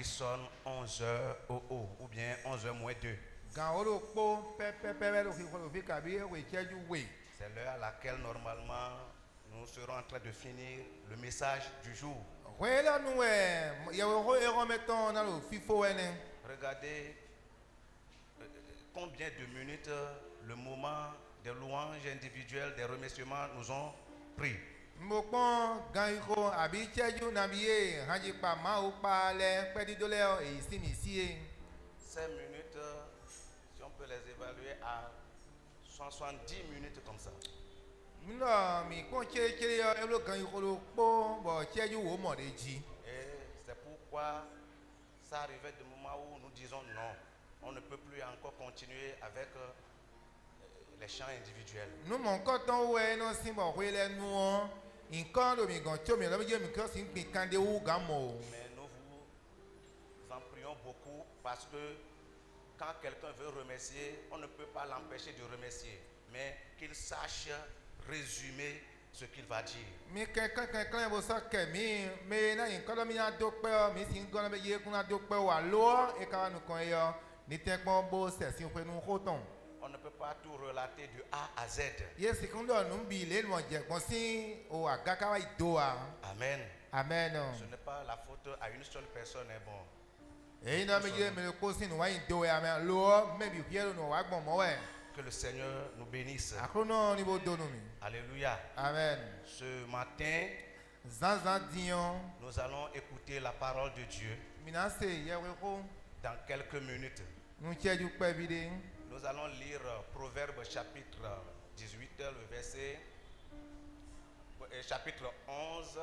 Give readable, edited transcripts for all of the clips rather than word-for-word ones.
il sonne 11h ou bien 11h moins 2. C'est l'heure à laquelle normalement nous serons en train de finir le message du jour. Regardez combien de minutes le moment des louanges individuelles, des remerciements nous ont pris. 5 minutes, si on peut les évaluer à 170 minutes comme ça. Et c'est pourquoi ça arrivait des moments où nous disons non, on ne peut plus encore continuer avec les chants individuels. Mais nous vous en prions beaucoup parce que quand quelqu'un veut remercier, on ne peut pas l'empêcher de remercier, mais qu'il sache résumer ce qu'il va dire. On ne peut pas tout relater de A à Z. Amen. Amen. Ce n'est pas la faute à une seule personne, hein, bon. Que le Seigneur nous bénisse. Alléluia. Amen. Ce matin, nous allons écouter la parole de Dieu. Dans quelques minutes, nous allons lire Proverbes chapitre 18, le verset, chapitre 11.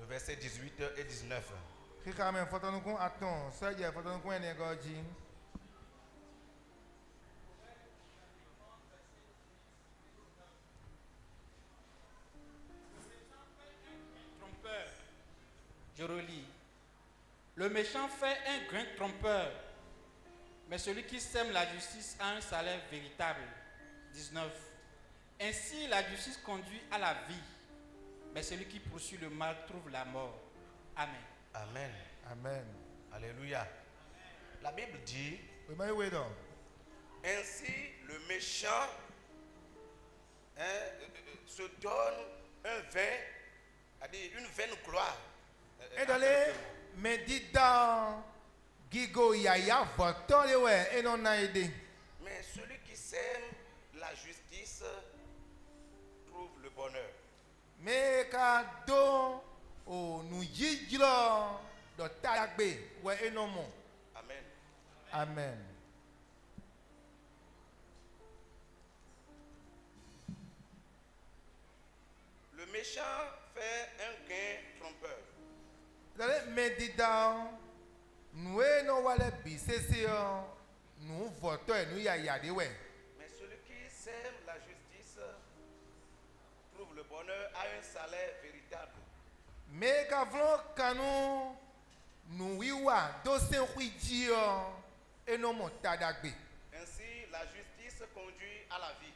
Le verset 18 et 19. Trompeur. Je relis. Le méchant fait un grain trompeur, mais celui qui sème la justice a un salaire véritable. 19. Ainsi la justice conduit à la vie, mais celui qui poursuit le mal trouve la mort. Amen. Amen. Amen. Alléluia. La Bible dit, ainsi le méchant se donne un vain, une vaine gloire. Mais celui qui sème la justice trouve le bonheur. Amen. Amen. Le méchant fait un gain trompeur. Mais celui qui sème la justice trouve le bonheur, a un salaire véritable. Ainsi, la justice conduit à la vie.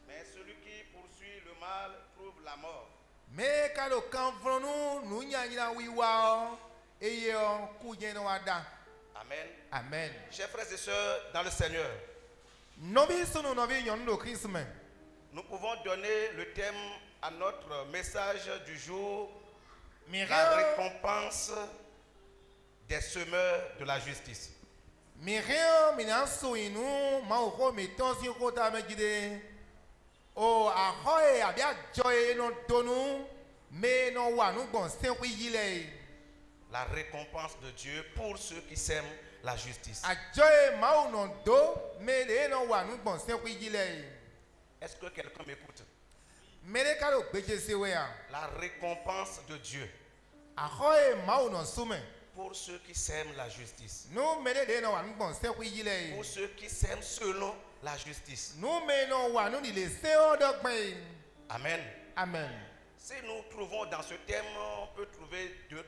Mais celui qui poursuit le mal trouve la mort. Amen. Amen. Chers frères et sœurs dans le Seigneur, nous pouvons donner le thème à notre message du jour, la récompense des semeurs de la justice. La récompense de Dieu pour ceux qui sèment la justice. Est-ce que quelqu'un m'écoute? La récompense de Dieu pour ceux qui sèment la justice. Pour ceux qui sèment selon la justice. Amen. Amen. Si nous trouvons dans ce thème, on peut trouver deux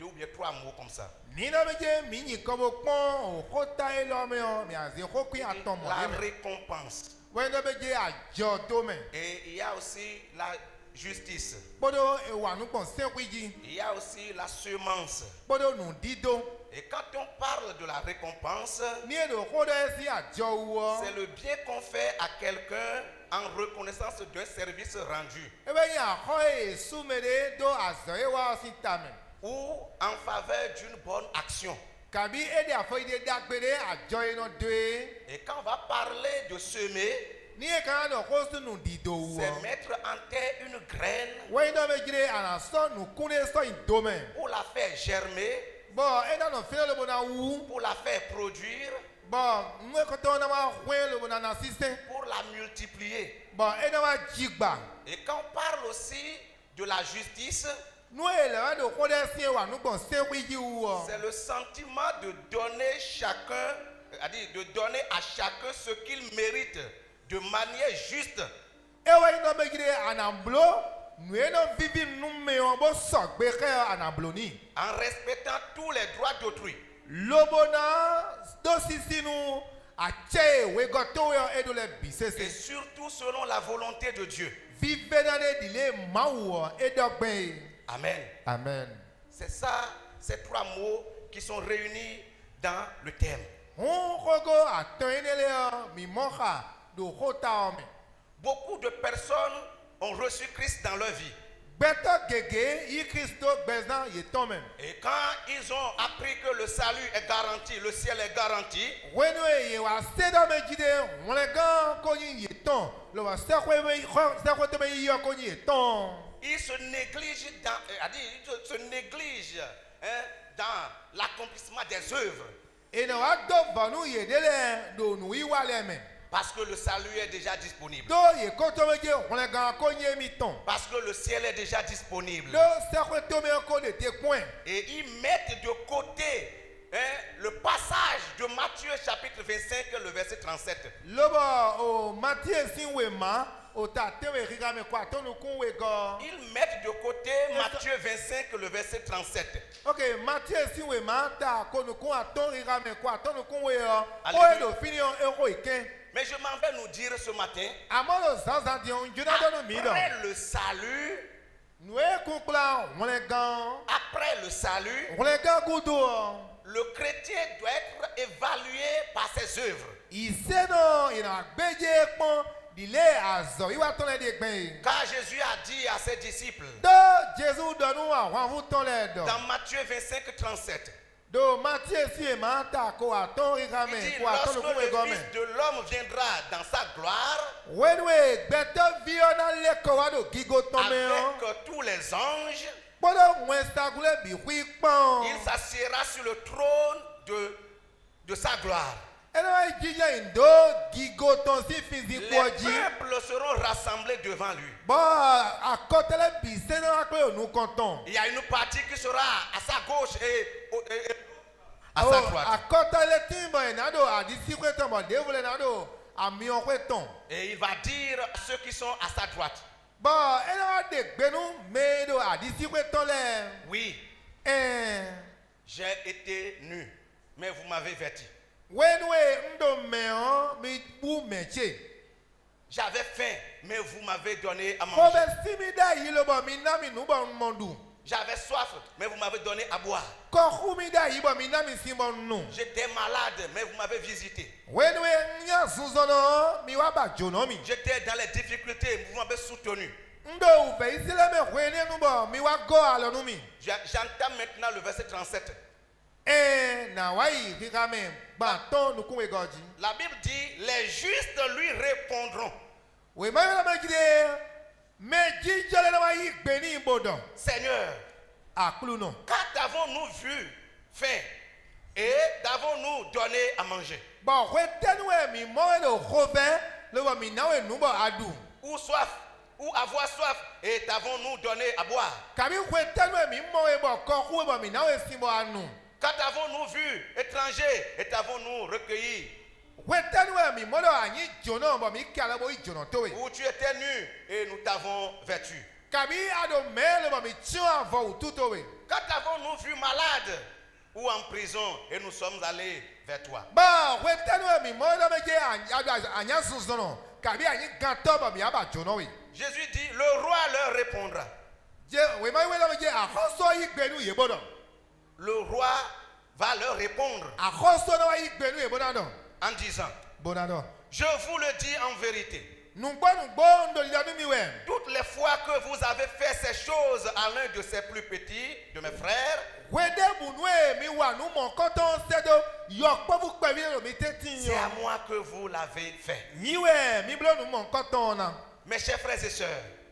ou bien trois mots comme ça. Nina beje minyi kobo pon o kota elomeo mi azi kokwi atomo. La récompense. Wendo beje ajo tome. Et il y a aussi la justice. Bodo e wanu pon senkwiji. Il y a aussi la semence. Bodo nu dido. Et quand on parle de la récompense, Ni do kodo esi ajo wo. c'est le bien qu'on fait à quelqu'un en reconnaissance d'un service rendu Ebe ya khoe sumede do azo e wa sitame. ou en faveur d'une bonne action. Kabi ede afoide dagbede ajo eno de. Et quand on va parler de semer, Ni e kan do kostu nu dido wo. c'est mettre en terre une graine Wendo beje ana so nu kune so indome. pour la faire germer, Bon, e na no fele lo bona wu. pour la faire produire, Bon, mwe koto na wa hwe lo bona na siste. pour la multiplier. Bon, e na wa jigba. Et quand on parle aussi de la justice, Nous élevons de connaissances ou nous pensons que c'est le sentiment de donner chacun, c'est-à-dire de donner à chacun ce qu'il mérite de manière juste. et ouais nous begire anamblo nous nous vivons nous meillons bon soc beke anabloni En respectant tous les droits d'autrui. lobona dosisi nous ache we goto et de les Et bisese surtout selon la volonté de Dieu. vivre dans les délais maou et d'obé. Amen. Amen. C'est ça, ces trois mots qui sont réunis dans le thème. On rogo atenele mi mocha do hota ome. Beaucoup de personnes ont reçu Christ dans leur vie. Beto gege i Christo bezan yetomem. Et quand ils ont appris que le salut est garanti, le ciel est garanti, When we wa sedo mejide on le gan konyi yeton lo wa sekwe me sekwe to me yo konyi yeton. ils se négligent ils se négligent dans l'accomplissement des œuvres. Et no wa do vanu yedele do nu iwa le me. Parce que le salut est déjà disponible. Do ye koto meje on le gan konyi miton. Parce que le ciel est déjà disponible. Do sekwe to me ko de te point. Et ils mettent de côté le passage de Matthieu chapitre 25, le verset 37. Lobo o Matthieu sinwe ma o ta tewe riga me kwa tonu kunwe go. Ils mettent de côté Matthieu 25, le verset 37. Ok, Matthieu sinwe ma ta konu kun aton riga me kwa tonu kunwe o. Alléluia. O do fini on ero iken. Mais je m'en vais nous dire ce matin, Amolo zanzan di on juna do no mi do. après le salut, Nous kunkla on le gan. après le salut, On le gan kudo. le chrétien doit être évalué par ses œuvres. Ise no ina gbeje pon dile azo iwa ton le de gben. Car Jésus a dit à ses disciples, Do Jésus do nous a vous ton le do. dans Matthieu 25, 37, Do Matthieu si ma ta ko aton riga il me dit, ko aton lorsque kunwe le go me. Fils de l'homme viendra dans sa gloire, When we beto viona le ko wa do gigo ton me o. avec tous les anges, Bodo mwen sagule bi hui pon. il s'assiera sur le trône de sa gloire. Eno jije indo gigo ton si fizi Les kwaji. peuples seront rassemblés devant lui. Bon, à côté de bise na akwe nous comptons. Il y a une partie qui sera à sa gauche et à Oh, sa à droite. côté de timbo enado a disi kweton bo devule nado a mi on kweton. Et il va dire à ceux qui sont à sa droite, Bon, eno de gbenu medo a disi kweton le. oui, j'ai été nu, mais vous m'avez vêtu. When we ndo meo mi bu meche. J'avais faim, mais vous m'avez donné à Ko manger. be simida yilo bo mi na mi nu bo mondu. J'avais soif, mais vous m'avez donné à boire. Ko khumida yibo mi na mi simon nu. J'étais malade, mais vous m'avez visité. When we nya zuzono mi wa ba jono mi. J'étais dans les difficultés, vous m'avez soutenu. Ndo ufe isile me hwene nu bo mi wa go alo nu mi. J'entends maintenant le verset 37. Na wai rigame ba ton nu kunwe goji. La Bible dit, les justes lui répondront, We ma la magide me jinjale na wai gbeni bodo. Seigneur, Akulu no. quand avons-nous vu faim et d'avons-nous donné à manger? Ba hwe tenwe mi mo e do khove le wa mi na we nu bo adu. Ou soif, ou avoir soif et t'avons-nous donné à boire? Kabi hwe tenwe mi mo e bo ko hwe bo mi na we simbo anu. Quand avons-nous vu étranger et t'avons-nous recueilli? Hwe tenwe mi mo do anyi jono bo mi kala bo i jono towe. Ou tu étais nu et nous t'avons vêtu? Kabi adome le mami tio avou tutowe. Quand avons-nous vu malade ou en prison et nous sommes allés vers toi? Ba wetanu mi mo do meje anya suzono. Kabi anyi ganto ba mi aba jono we. Jésus dit, le roi leur répondra. Je we mai we do meje akoso yi gbenu ye bodo. Le roi va leur répondre Akoso no yi gbenu ye bodo en disant, bonado. je vous le dis en vérité. Nungbo ndo lidanu mi we. Toutes les fois que vous avez fait ces choses à l'un de ces plus petits, de mes frères, Wede bunwe mi wa nu mo koton sedo yokpo bu pe mi lo mi tetin c'est yo. à moi que vous l'avez fait. Niwe mi blo nu mo koton na. Mes chers frères et sœurs,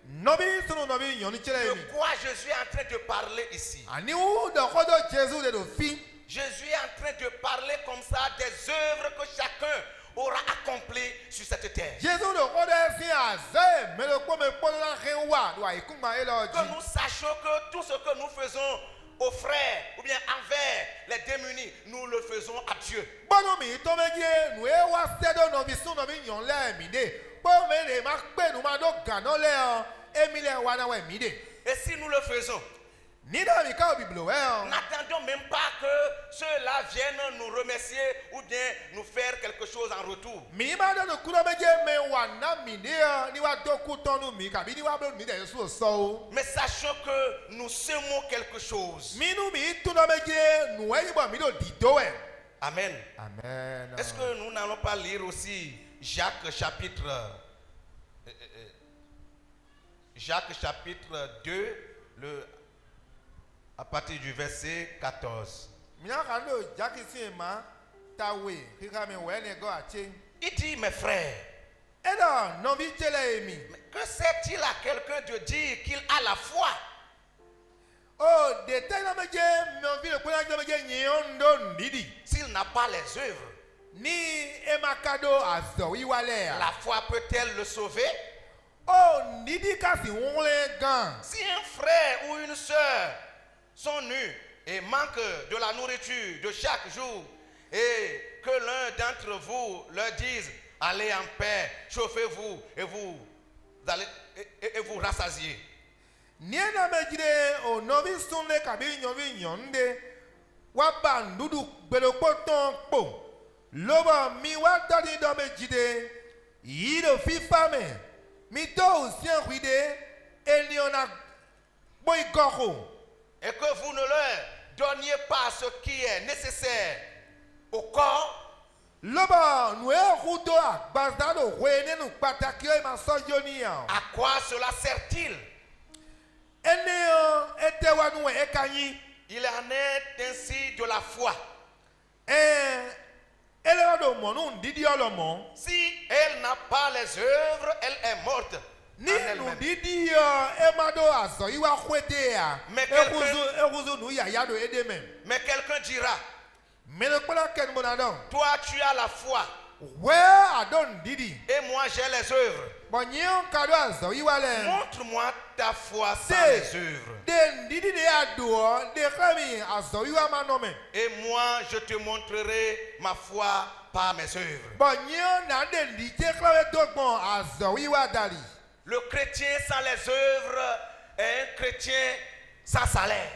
Nobi sunu nobi yoni chere mi. de quoi Jésus est en train de parler ici? Ani u do kodo Jésus de do fi. Jésus est en train de parler comme ça des œuvres que chacun aura accomplies sur cette terre. Jésus do kodo si aze me lo po me po na rewa do ai kuma elo Que ji. nous sachions que tout ce que nous faisons aux frères ou bien envers les démunis, nous le faisons à Dieu. Bono mi to meje nu e wa sedo no bi sunu nobi yon le mi de. Po me le ma pe nu ma do gano le o. Emi le wa na we mi de. Et si nous le faisons, Ni da mi ka biblo we o. n'attendons même pas que ceux-là viennent nous remercier ou bien nous faire quelque chose en retour. Mi ma do no kuno meje me wa na mi de o. Ni wa do ku tonu mi ka bi ni wa blo mi de so so. Mais sachons que nous semons quelque chose. Minu mi tu no meje nu e bo mi do dido e. Amen. Amen. Est-ce que nous n'allons pas lire aussi Jacques chapitre 2, à partir du verset 14. Mina ka no jaki si ma tawe kika me we ne go ache. Il dit, mes frères, Edo no bi tele mi. mais que sert-il à quelqu'un de dire qu'il a la foi Oh, de te no meje me vi le kuna no meje nyon do ndidi. s'il n'a pas les œuvres? Ni e makado azo wi wale La a. foi peut-elle le sauver? Oh, ndidi ka si wonle gan. Si un frère ou une sœur sont nus et manquent de la nourriture de chaque jour et que l'un d'entre vous leur dise, allez en paix, chauffez-vous et vous rassasiez. Ni na mejide o no bi sunle ka bi nyonde. Wa ba ndudu gbelo poton po. Loba mi wa dadi do mejide. Yi do fifa me. Mi do usien huide. Eliona boy goro. Et que vous ne leur donniez pas ce qui est nécessaire au corps, Loba nous rudo a bazado wene nu pataki e masojoni a. à quoi cela sert-il? Ene ete wa nu e kanyi. Il en est ainsi de la foi. Ele wa do mo nu didi olomo. Si elle n'a pas les œuvres, elle est morte. Ni en nu elle-même. didi e mado azo iwa kwete a. Mais quelqu'un- Eruzu nu ya ya do edemem. Mais quelqu'un dira, Mele kola ken monadon. toi tu as la foi Where adon didi. et moi j'ai les œuvres. Bon nyon kado azo iwa le. Montre-moi ta foi sans Se. les œuvres. Den didi de ado de kami azo iwa manome. Et moi je te montrerai ma foi par mes œuvres. Bon nyon na den di te klawe dogbon azo iwa dali. Le chrétien sans les œuvres est un chrétien sans salaire.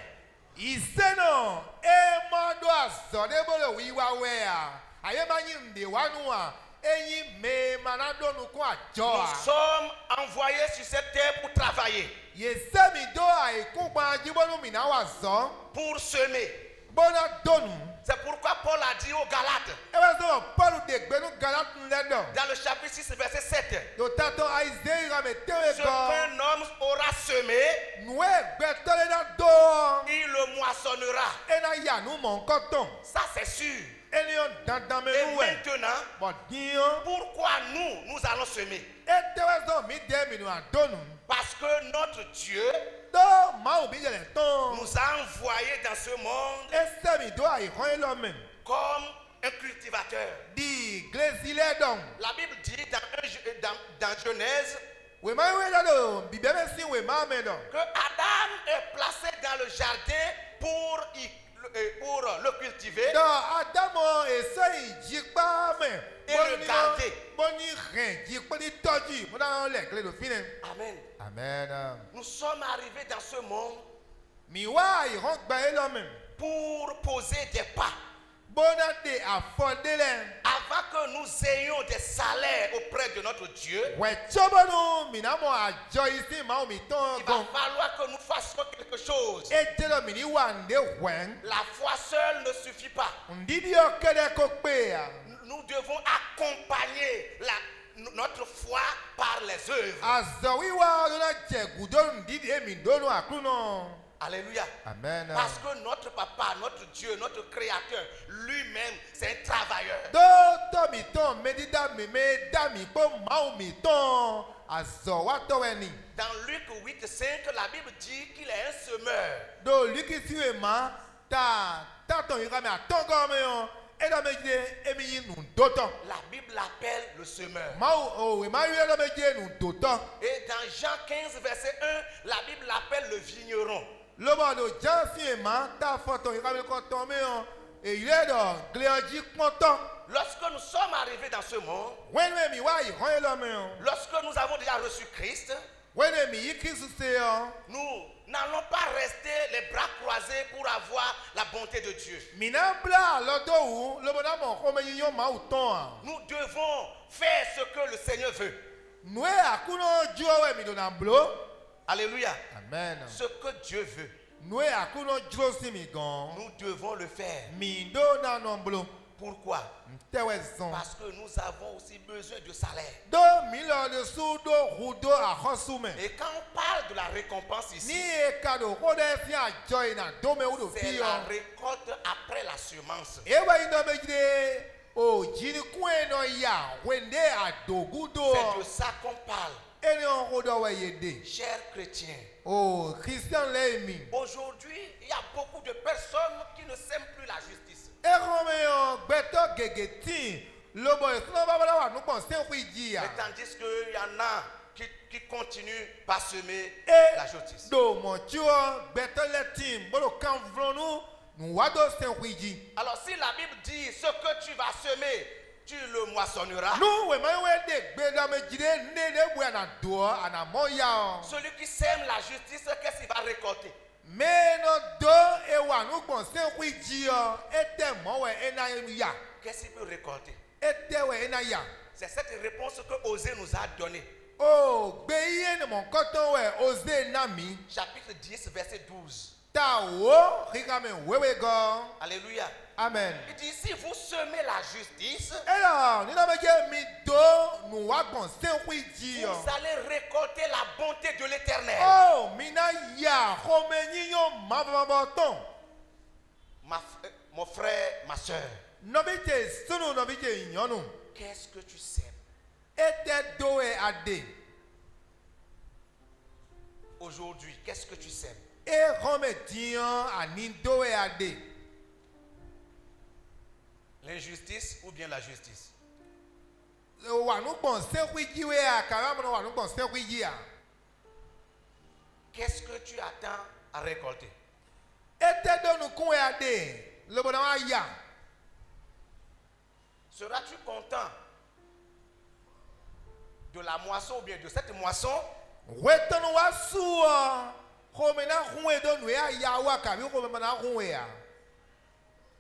Iseno e mado azo de bolo wiwa wea. Aye manyi mde wanua. Eyi me manado nu kwa Nous joa. sommes envoyés sur cette terre pour travailler, Yesemi do ai kumba jibonu mina wazo. pour semer. Bona donu. C'est pourquoi Paul a dit aux Galates, Ewa so Paul de gbenu galat nledo. dans le chapitre 6, verset 7, Yo tato Isaiah rame tewe ce go. qu'un homme aura semé, Noue gbetole na do. il le moissonnera. Ena ya nu mon koton. Ça c'est sûr. Elion dandan me Et nouwe. maintenant, Bon dion. pourquoi nous allons semer? Etewe so mi de mi nu adonu. Parce que notre Dieu Do ma obi jele ton. nous a envoyés dans ce monde Esemi do ai ron elome. comme un cultivateur. Di glezile don. La Bible dit dans Genèse We ma we da do bibeme si we ma me don. que Adam est placé dans le jardin pour le cultiver. Do Adamo esei jikpa Et le garder. Amen. Amen. Nous sommes arrivés dans ce monde Miwa iran gba elome. pour poser des pas. Bonade afodele. Avant que nous ayons des salaires auprès de notre Dieu, Wetsobonu minamo ajo isi ma omi il ton va gon. falloir que nous fassions quelque chose. Etelo mini wande wen. La foi seule ne suffit pas. Ndidi okede ko pe ya. Nous devons accompagner notre foi par les œuvres. Azawiwa dona jegudo ndidi emi dono akuno. Alléluia. Amen. Parce que notre papa, notre Dieu, notre créateur, lui-même, c'est un travailleur. Do mi ton medida mi me dami po ma mi ton azawa to weni. Dans Luc 8, 5, la Bible dit qu'il est un semeur. Do likisi we ma ta ton yika me atongo me on. Edo me jide emi yi nu doton. La Bible l'appelle le semeur. Ma o we ma yu edo me jide nu doton. Et dans Jean 15, verset 1, la Bible l'appelle le vigneron. Lobo do jansi e ma ta foton yika me ko ton me on. E ile do gleoji ponton. Lorsque nous sommes arrivés dans ce monde, When we mi wa yi hon elo me on. lorsque nous avons déjà reçu Christ, When we mi yi Kristu se on. nous n'allons pas rester les bras croisés pour avoir la bonté de Dieu. Mina bla lodo wu lobo na mo ko me yi yon ma u ton a. Nous devons faire ce que le Seigneur veut. Nwe akuno juo we mi do na blo. Alléluia. Amen. Ce que Dieu veut, Nwe akuno juo si mi gon. nous devons le faire. Mi do na non blo. Pourquoi? Ntewe son. Parce que nous avons aussi besoin de salaire. Do mi lo de su do hudo a hosume. Et quand on parle de la récompense Ni ici, e kado ko de fi a joy na do me udo c'est fi la yo. récolte après la semence. Ewa ino me jide o jini kwen no ya wende a dogudo. C'est de ça qu'on parle, Ene on hodo we yede. chers chrétiens. Oh, Christian Leimi. Aujourd'hui, il y a beaucoup de personnes qui ne s'aiment plus la justice. Eromeyon gbeto gegeti lobo esno babala wa nupon senwi Mais jia. tandis qu'il y en a qui continuent par semer la justice. Do mon chuo gbeto letim bolo kan vronu nu wado senwi ji. Alors si la Bible dit ce que tu vas semer, tu le moissonneras. Nu we ma we de gbedo me jide ne de bu ana do ana moya. Celui qui sème la justice, qu'est-ce qu'il va récolter? Meno do e wa nupon senwi ji o ete mo we ena ya. Qu'est-ce qu'il peut récolter? Ete we ena ya. C'est cette réponse que Osée nous a donnée. Oh, gbeye ne mon koton we oze nami. Chapitre 10, verset 12. Ta wo rikame wewe go. Alléluia. Amen. Il dit, si vous semez la justice, Alors, nous avons dit mi do nous avons senwi ji o. vous allez récolter la bonté de l'Éternel. Oh, mina ya homeni yo mababaton. Mon frère, ma soeur, Nobite sunu nobite nyonu. qu'est-ce que tu sèmes? Ete doe ade. Aujourd'hui, qu'est-ce que tu sèmes? E home dion ani doe ade. L'injustice ou bien la justice? Wa nu bon senwi ji we akara mo wa nu bon senwi ji a. Qu'est-ce que tu attends à récolter? Ete do nu kun we ade. Lobo na wa ya. Seras-tu content de la moisson ou bien de cette moisson? Wetonu wa su o. Home na huwe do nu ya wa ka bi home na huwe ya.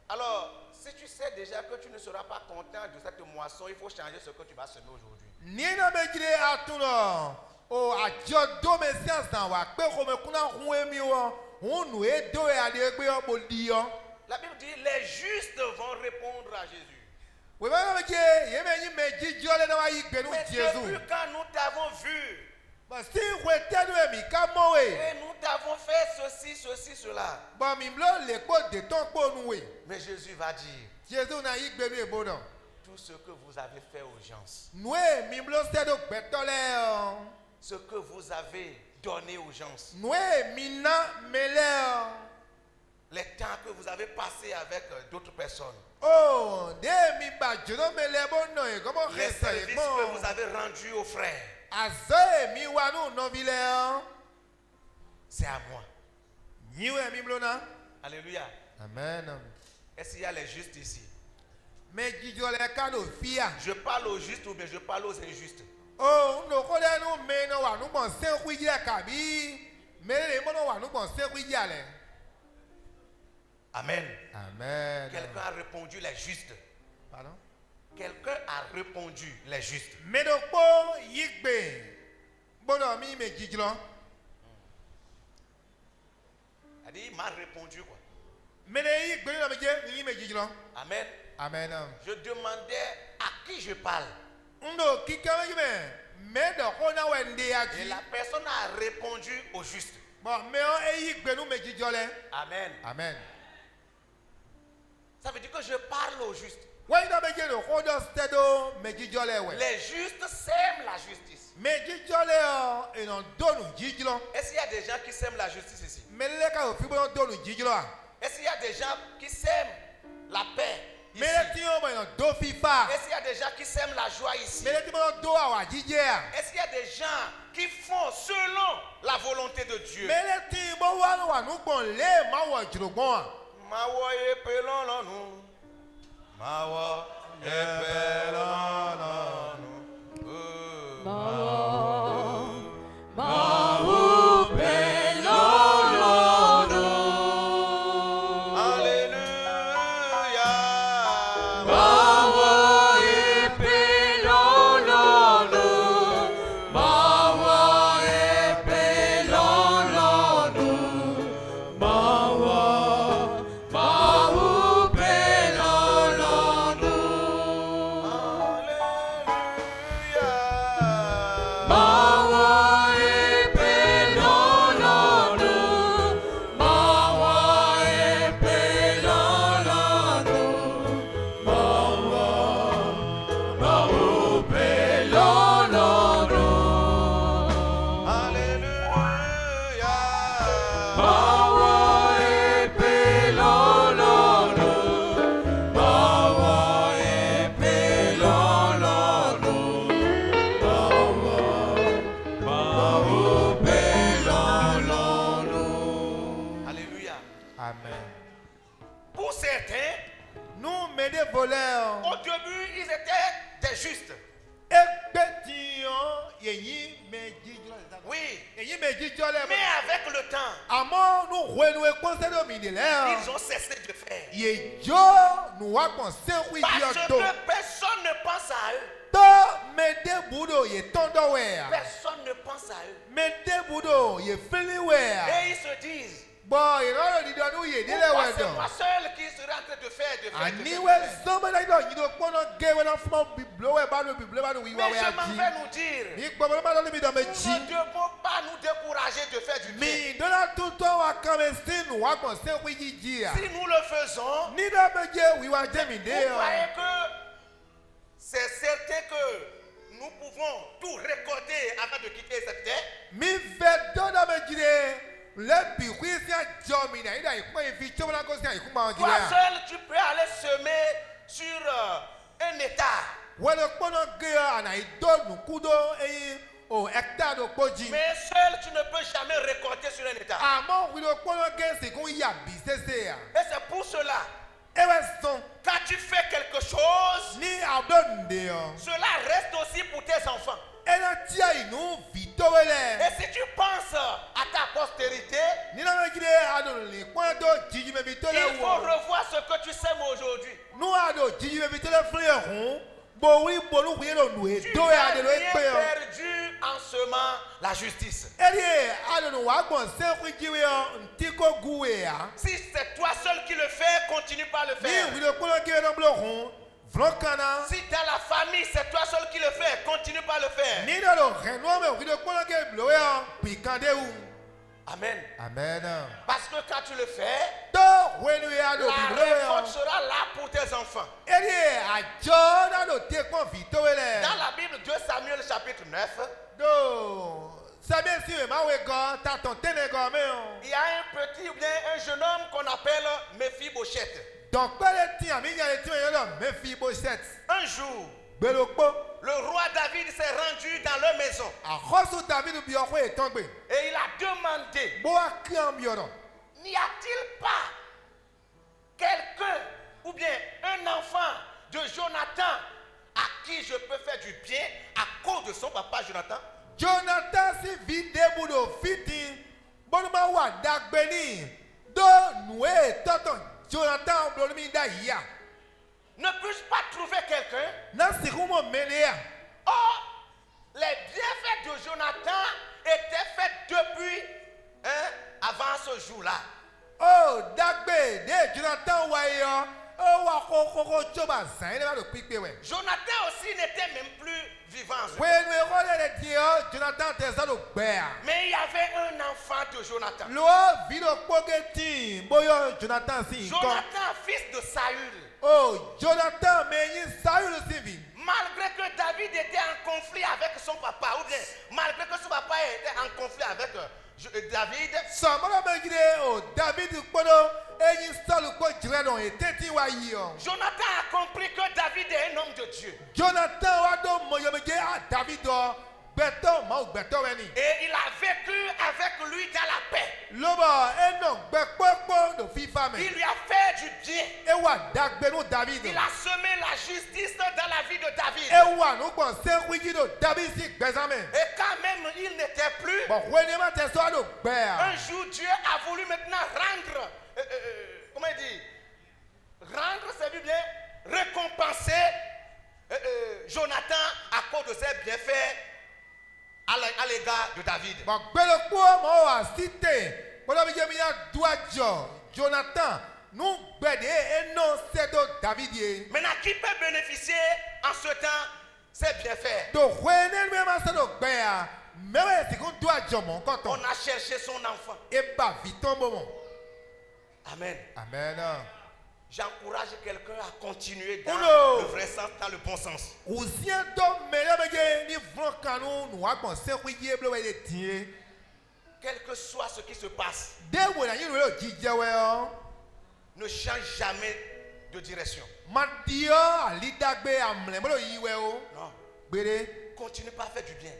Alors, si tu sais déjà que tu ne seras pas content de cette moisson, il faut changer ce que tu vas semer aujourd'hui. Ni na me jide atuno. O ajo do me sian san wa pe home kuna huwe mi o. Unu e do e ade gbe o bodi o. La Bible dit, les justes vont répondre à Jésus. We ma me je ye me ni me ji jole na wa yi gbe nu Mais Jésus. depuis quand nous t'avons vu, Ba si we tenu e mi ka mo we. et nous t'avons fait ceci, ceci, cela. Ba mi blo le po de ton po nu we. Mais Jésus va dire, Jésus na yi gbe nu e bo no. tout ce que vous avez fait aux gens, Noé mi blo se do gbe to le o. ce que vous avez donné aux gens, Noé mi na mele o. les temps que vous avez passés avec d'autres personnes, Oh, de mi ba jodo mele bo no e go mo les rese services mo. que vous avez rendus aux frères, Azoe mi wa nu no vile o. c'est à moi. Niwe mi blo na. Alléluia. Amen. Est-ce qu'il y a les justes ici? Mais jijole kano fia. Je parle aux justes ou bien je parle aux injustes. Oh, no kode no me no wa no bon se kuija kabi. Me le mo no wa no bon se kuija le. Amen. Amen. Quelqu'un a répondu les justes. Pardon? Quelqu'un a répondu les justes. Me do po yigbe. Bono mi me jijlo. Il dit, il m'a répondu quoi. Me le yigbe no me je mi me jijlo. Amen. Amen. Je demandais à qui je parle. Ndo kika me do ko na wende Et aji. la personne a répondu au juste. Bon, me o yigbe no me jijole. Amen. Amen. Ça veut dire que je parle au juste. Why na me je no ko do stedo me jijole we. Les justes sèment la justice. Me jijole o e no donu jijlo. Est-ce qu'il y a des gens qui sèment la justice ici? Me le ka o fi bo donu jijlo a. Est-ce qu'il y a des gens qui sèment la paix ici? Me le ti o mo no do fifa. Est-ce qu'il y a des gens qui sèment la joie ici? Me le ti mo do awa jije a. Est-ce qu'il y a des gens qui font selon la volonté de Dieu? Me le ti mo wa no wa nu gbon le ma wo jirogbon a. Mawo epelon lonu. Mawo epelon lonu. voleurs. Au début, ils étaient des justes. Oui. Mais avec le temps, ils ont cessé de faire. Parce que personne ne pense à eux. Personne ne pense à eux. Et ils se disent, pourquoi c'est moi seul qui serait en train de faire, Mais je m'en vais nous dire, nous ne devons pas nous décourager de faire du bien. Si nous le faisons, vous croyez que c'est certain que nous pouvons tout récolter avant de quitter cette terre? Toi seul, tu peux aller semer sur un état. Mais seul, tu ne peux jamais récolter sur un état. Et c'est pour cela, quand tu fais quelque chose, cela reste aussi pour tes enfants. Et si tu penses à ta postérité, il faut revoir ce que tu sèmes aujourd'hui. Tu n'as rien perdu en semant la justice. Si c'est toi seul qui le fais, continue pas à le faire. Si dans la famille, c'est toi seul qui le fais, continue pas à le faire. Amen. Amen. Parce que quand tu le fais, la récolte sera là pour tes enfants. Dans la Bible, 2 Samuel chapitre 9, il y a un petit ou bien un jeune homme qu'on appelle Mephibosheth. Un jour, le roi David s'est rendu dans leur maison et il a demandé, n'y a-t-il pas quelqu'un ou bien un enfant de Jonathan à qui je peux faire du bien à cause de son papa Jonathan. Jonathan si vide budo fiti. Bonuma wa dagbeni. Do noué tonton Jonathan blolmi da ya. Ne puis-je pas trouver quelqu'un? Na sikumo melea. Or, les bienfaits de Jonathan étaient faits depuis avant ce jour-là. Oh, dagbe de Jonathan wa yo. Oh wa koko choba san ele ba do pipe we. Jonathan aussi n'était même plus vivant. When we role le dio Jonathan te sa do gbe. Mais il y avait un enfant de Jonathan. Lo vido pogeti boyo Jonathan si nko. Jonathan, fils de Saül. Oh, Jonathan me yin Saül si vi. Malgré que David était en conflit avec son papa, ou bien malgré que son papa était en conflit avec David, Samara me gide o David kpodo eyin Saul ko jire don eteti wa yi o. Jonathan a compris que David est un homme de Dieu. Jonathan wa do moyomeje a David o beto ma o beto we ni. Et il a vécu avec lui dans la paix. Lobo eno gbe popo do fifa me. Il lui a fait du bien. E wa dagbe no David. Il a semé la justice dans la vie de David. E wa no gbo se wiji do David si gbezame. Et quand même il n'était plus, Bon when ma te so do gbe un a. jour Dieu a voulu maintenant rendre, comment il dit, rendre, c'est bien, récompenser Jonathan à cause de ses bienfaits à l'égard de David. Bon gbelo po mo wa site. Bodo bi je mi ya duajo Jonathan nous gbede eno se do David ye. Maintenant, qui peut bénéficier en ce temps ses bienfaits? Do when me ma se do gbe a. Mewe si kun duajo mo On nkoton. a cherché son enfant. E ba viton mo. Amen. Amen. J'encourage quelqu'un à continuer dans Oulou. le vrai sens, dans le bon sens. Ousien do mele beje ni vron kanu nou a gbon se wiye ble we de tie. Quel que soit ce qui se passe, De wo na yin lo jije we o. ne change jamais de direction. Ma dio ali dagbe amle mo lo yi we o. Non. Gbere. Continue pas à faire du bien.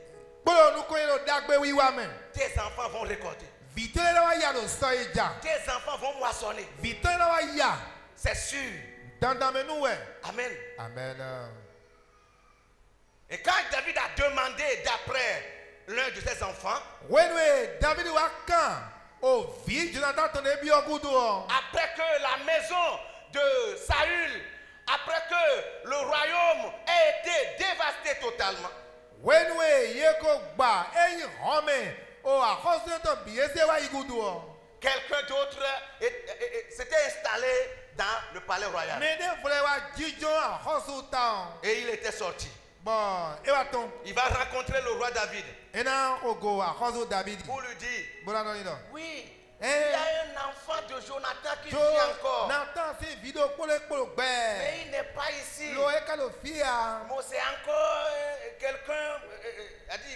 Bolo nu ko lo dagbe wi wa men. Tes enfants vont récolter. Vitole la wa ya do so eja. Tes enfants vont moissonner. Vitole la wa ya. C'est sûr. Dandan me nou we. Amen. Amen. Et quand David a demandé d'après l'un de ses enfants, When we David wa kan o vi Jonathan ton e bi ogudu o. après que la maison de Saül, après que le royaume ait été dévasté totalement, When we ye ko gba eyin home o akoso to bi ese wa igudu o. quelqu'un d'autre s'était installé dans le palais royal. Me de fule wa jijo akoso ta. Et il était sorti. Bon, e wa ton. Il va rencontrer le roi David Ena ogo akoso David. pour lui dire, Bola no ni do. oui, Eh. il y a un enfant de Jonathan qui Jo vit encore. Nathan si video pole Mais gbe. il n'est pas ici. Lo e ka lo fia. Bon, c'est encore quelqu'un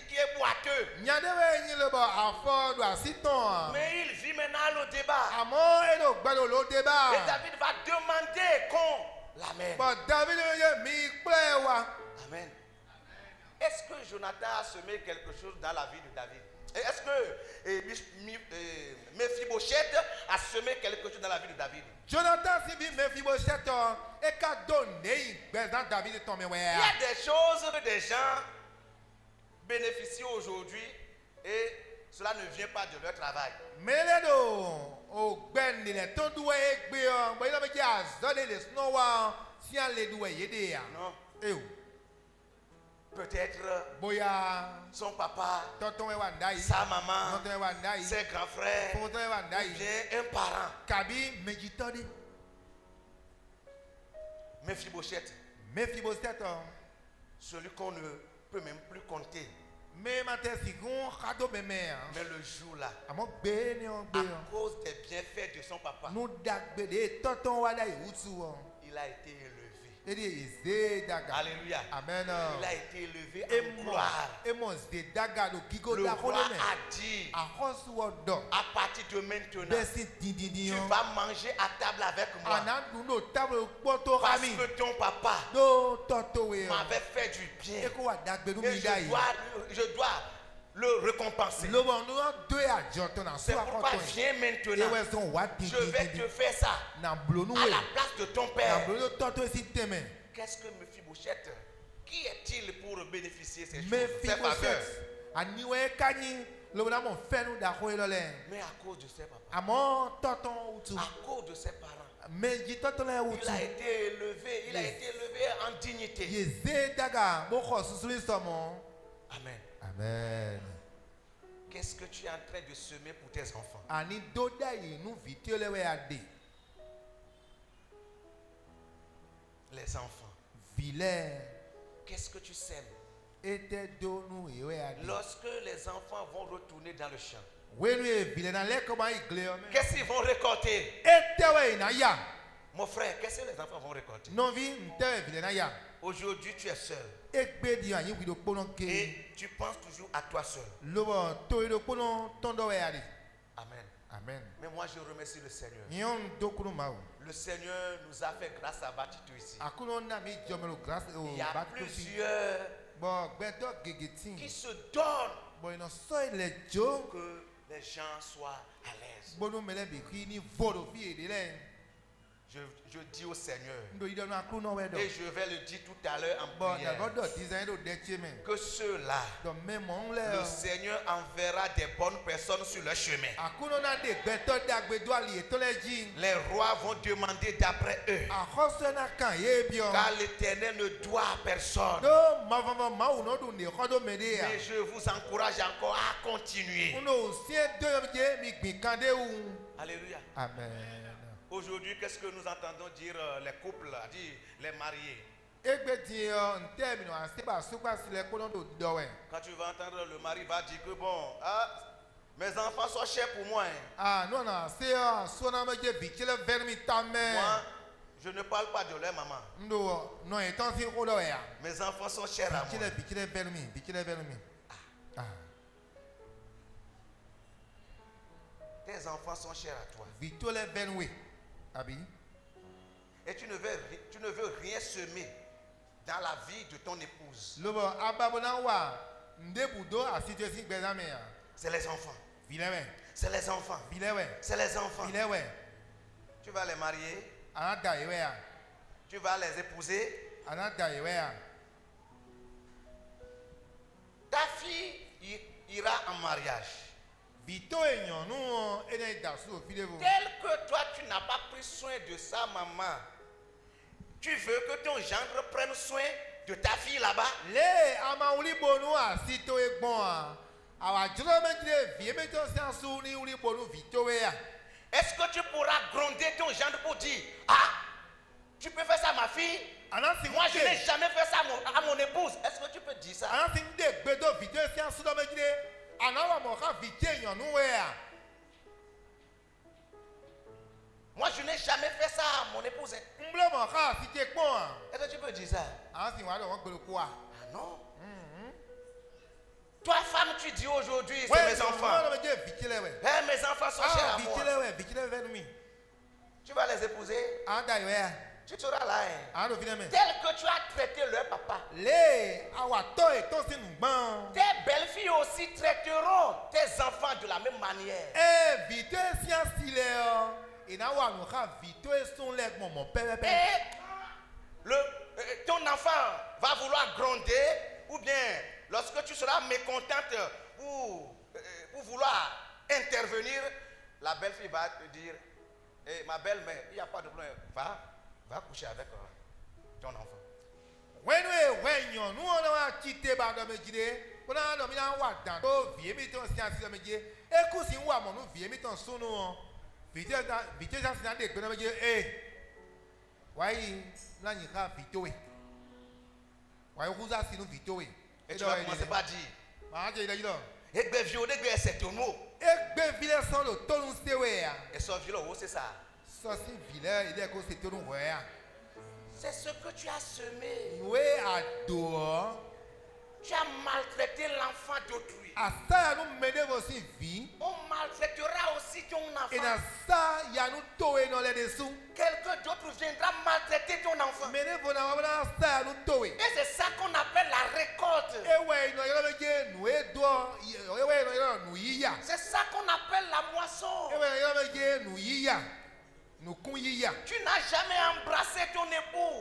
qui est boiteux. Nyade we yin le bo afo do asiton. Mais il vit maintenant le débat. Amo e do gbe lo Et deba. David va demander qu'on l'amène. But David ye mi ple wa. Amen. Est-ce que Jonathan a semé quelque chose dans la vie de David? Et est-ce que Mephibosheth a semé quelque chose dans la vie de David? Jonathan si vi Mephibosheth e ka donne yin gbe dan David ton me we. Il y a des choses que des gens bénéficient aujourd'hui et cela ne vient pas de leur travail. Mele do o gbe ni le ton duwe e gbe o. Bo ina me je azode le snow wa si an le duwe ye de ya. Non. E o. Peut-être Boya son papa, tonton e wa ndai. sa maman, Tonton e wa ndai. ses grands frères, Tonton e wa ou ndai. bien un parent. Kabi mejitode. Mephibosheth, Mephibosheth celui qu'on ne peut même plus compter. me mate sigun kado meme. Mais le jour-là, Amo gbe ni on à gbe. cause des bienfaits de son papa, Nou dagbe de tonton wa da iwutu o. il a été élevé. Edi eze daga. Alléluia. Amen. Il a été élevé en gloire. Emo ze daga do gigo Le da roi kole me. a dit, Akosu odo. à partir de maintenant, Besi dindindi tu yo. vas manger à table avec moi. Anadu no table poto Parce rami. que ton papa Do toto we. m'avait fait du bien. Eko wa dagbe nu Et mi dai. je dois le récompenser. Lobo nu do ya joto na C'est so pourquoi akoto. viens maintenant. Ewe son wa Je vais te dindindi. faire ça Na blonu à we. la place de ton Na père. blonu toto si teme. qu'est-ce que Mephibosheth? Qui est-il pour bénéficier de ces choses, ces faveurs? Mephibosheth aniwe kanyi lobona mon fenu da hoelole. Mais à cause de ses papas, Amo toton utu. à cause de ses parents, Meji totole il utu. a été élevé, il a Yes. été élevé en dignité. Yeze daga boko susuli somo. Amen. Amen. Qu'est-ce que tu es en train de semer pour tes enfants? Ani doda inu vitiole we ade. Les enfants. Vile Qu'est-ce que tu sèmes? ete donu ewe ade. Lorsque les enfants vont retourner dans le champ, Wenu e vile na le koma igle ome. qu'est-ce qu'ils vont récolter? Ete we na ya. Mon frère, qu'est-ce que les enfants vont récolter? Non vi nte vile na ya. Aujourd'hui, tu es seul Egbe di anyi wido pono ke. et tu penses toujours à toi seul. Lobo to ido pono tondo we ade. Amen. Amen. Mais moi, je remercie le Seigneur. Nyon dokunu mawo. Le Seigneur nous a fait grâce à Batitou ici. Akuno na mi jomelo grâce o Il y a batufi. plusieurs Bon gbedo gegetin. qui se donnent Bon ino so ile jo. que les gens soient à l'aise. Bonu mele bi ki ni vodo fi ede le. Je dis au Seigneur, Ndo ido na akuno we do. et je vais le dire tout à l'heure en Bon da prière, godo design do deche men. que ceux-là, Do memon le le. Seigneur enverra des bonnes personnes sur leur chemin. Akuno na de gbedo dagbedo ali eto le ji. Les rois vont demander d'après eux, Akose na kan ye bion. car l'Éternel ne doit à personne. Do mavava mawu no du ne kodo mede ya. Mais je vous encourage encore à continuer. Uno sie do yo je mi gbin kande u. Alléluia. Amen. Aujourd'hui, qu'est-ce que nous entendons dire les couples, dire les mariés? Egbe di o nte mi no asiba supa sile kono do dowe. Quand tu vas entendre le mari va dire que bon, mes enfants sont chers pour moi. Hein. Ah no na se o so na me je bichele vermi tame. Moi, je ne parle pas de leur maman. Ndo no eton si kodo ya. Mes enfants sont chers à moi. Bichele vermi. Ah, Tes enfants sont chers à toi. vitole vermi. Abi. Et tu ne veux rien semer dans la vie de ton épouse. Lobo ababona wa ndebudo asitwe si gbezame ya. C'est les enfants. Vilewe. C'est les enfants. Vilewe. C'est les enfants. Vilewe. Tu vas les marier. Anada ewe ya. Tu vas les épouser. Anada ewe ya. Ta fille ira en mariage. Vito enyon nou ene dasu ofilevo. Tel que toi, tu n'as pas pris soin de sa maman. Tu veux que ton gendre prenne soin de ta fille là-bas? Le ama uli bonu asito egbon a. Awa juro mejile vie meto sansu ni uli bonu vito we ya. Est-ce que tu pourras gronder ton gendre pour dire, ah, tu peux faire ça à ma fille? Anasi Moi, je n'ai jamais fait ça à mon épouse. Est-ce que tu peux dire ça? Anasi de gbedo vito sansu do mejile. Anawa mo ka vite enyon nou we ya. Moi, je n'ai jamais fait ça à mon épouse. Mblo mo ka asite ekpon a. Est-ce que tu peux dire ça? Anasi wa do won gbelo ko a. Ah non. Toi, femme, tu dis aujourd'hui, c'est mes enfants. Eh, mes enfants sont chers à moi. Tu vas les épouser. Tu seras là. Hein. Tel que tu as traité leur papa. Tes belles-filles aussi traiteront tes enfants de la même manière. Et ton enfant va vouloir gronder, ou bien lorsque tu seras mécontente pour vouloir intervenir, la belle-fille va te dire, ma belle-mère, il n'y a pas de problème, va coucher avec ton enfant. Et tu vas commencer par dire, et son violon, c'est ça. C'est ce que tu as semé. Tu as maltraité l'enfant d'autrui. On maltraitera aussi ton enfant. Quelqu'un d'autre viendra maltraiter ton enfant. Et c'est ça qu'on appelle la récolte. C'est ça qu'on appelle la moisson. Tu n'as jamais embrassé ton époux.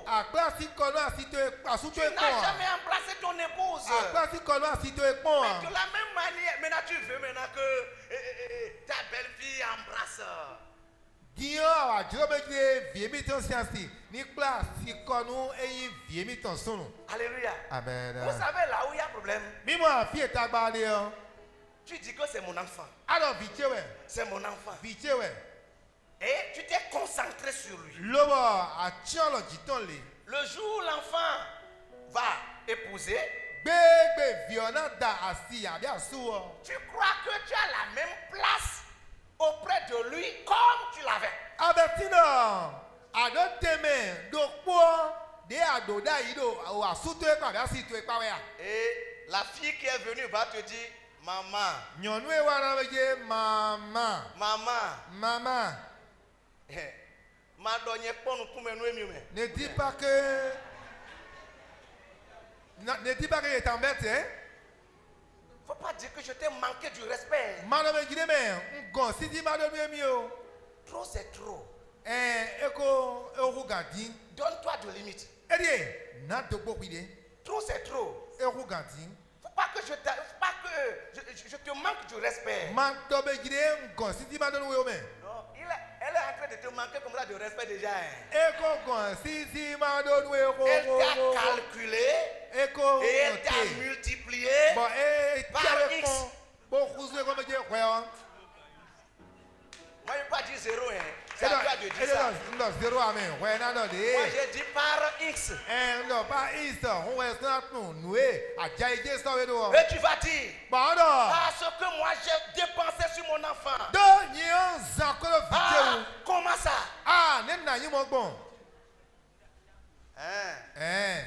assuto Tu n'as ekpɔn jamais embrassé ton épouse. akpasi kɔnɔ asito Mais ekpɔn de la même manière, maintenant tu veux maintenant que ta belle-fille embrasse. diɲɛ awa dzro bɛ dzre vie mi tɔn siasi ni kpla asi kɔnu eyi vie mi tɔn sunu Alléluia. amen Vous savez là où il y a problème, mi mo afi eta gba de yɔ tu dis que c'est mon enfant. alɔ vitse wɛ C'est mon enfant. vitse wɛ Et tu t'es concentré sur lui. lobɔ atsiɔ lɔ dzitɔn le Le jour où l'enfant va épouser, gbegbe viɔna da asi abe asu wɔ tu crois que tu as la même place auprès de lui comme tu l'avais. abetinɔ ado teme do kpɔ de ado da yi do o asuto ekpa abe asi to ekpa wɛ ya. Et la fille qui est venue va te dire, maman, Nyɔnu ye wa na be dze mama maman, ma dɔ nye kpɔ nukume nu emi me. ne di pas que ne dis pas que je t'embête hein. Faut pas dire que je t'ai manqué du respect. Ma do be dzi me ngɔ si di ma do nu emi o Trop c'est trop. eko ewu gadi Donne-toi de limites. edie na do gbogbo de Trop c'est trop. ewu gadi Faut pas que je te manque du respect. ma do be dzi de ngɔ si di ma do nu wo me Non, elle est en train de te manquer comme ça de respect déjà. Hein. eko ngɔ si di ma do nu wo Elle t'a calculé eko et elle t'a te multiplié. bon Par tiawe X. kɔn bo kuzu eko me dze xɔ yɔ. Moi, je ne vais pas dire zéro. Hein. C'est à toi de dire ça. Ndo zero ame hwɛ na dɔ de. Moi, j'ai dit par X. Ndo pa isɔ hwɛ sina tun nue adza yi dze sɔwe do. Et tu vas dire, Bɔn dɔ. ah, ce que moi j'ai dépensé sur mon enfant. Do nyi o zan kolo Ah, vidze comment ça? o. Ne na yi mɔ gbɔn. Hein?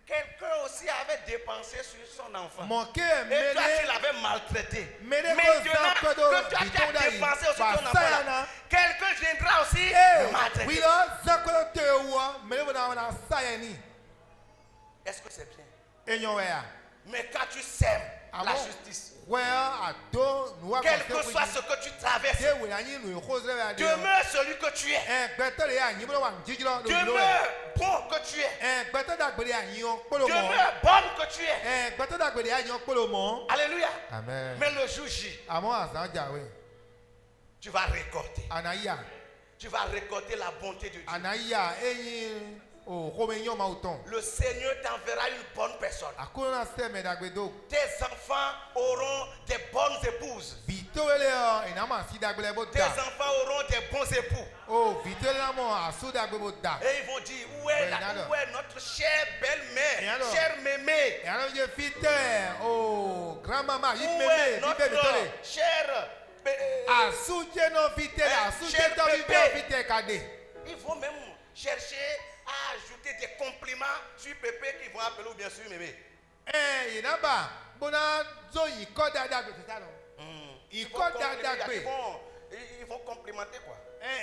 Quelqu'un aussi avait dépensé sur son enfant. Mɔ ke Et toi, tu mele l'avais maltraité. mele ko Maintenant zan que kodo toi, tu vitɔn da as yi. dépensé sur ton Ba enfant, saya là, na. quelqu'un viendra aussi Ee maltraiter. wilɔ zan kolo te wɔ mele bɔ na saya ni. Est-ce que c'est bien? Enyɔ wɛ ya. Mais quand tu sèmes la Amo justice, wɛ a do nuwa quel que soit ce que tu traverses, Te wɛ anyi nu ko zɛ wɛ adi. demeure celui que tu es. Gbɛtɔ de y'a nyi bolo wa ŋdidi lɔ. Demeure bon que tu es. Gbɛtɔ dagbe de y'a nyi o kpolo mɔ. Demeure bonne que tu es. Gbɛtɔ dagbe de y'a nyi o kpolo mɔ. Alléluia. Amen. Mais le jour J, Àmọ́ àzán jàwé. tu vas récolter. Ànáyà. Tu vas récolter la bonté de Dieu. Ànáyà eyín òkòmé yán máa tán. Le Seigneur t'enverra une bonne personne. Àkóró náà sẹ́mi dàgbédo. Tes enfants auront des bonnes épouses. Vìtówélé ọ ìnáwó àti dàgbélé bó Tes dà. enfants auront des bons époux. O vìtówélé náà mọ̀ àsó dàgbé bó dà. Et ils vont dire, où est, où est notre chère Et belle-mère, alors? chère mémé? Ìyàrá yẹ fitẹ́ o grand-mama yí Où mémé est yí notre bébí tó lè. chère... Àsúnjẹ́ náà fitẹ́ àsúnjẹ́ tó bí bẹ́ẹ̀ fitẹ́ kàdé. Ils vont même chercher à ajouter des compliments sur Pépé qu'ils vont appeler ou bien sur Mémé. Ìnábà gbóná zóyìn kọ́ dáadáa gbèsè sálọ. Ìkọ́ dáadáa gbè. Ils vont complimenter quoi.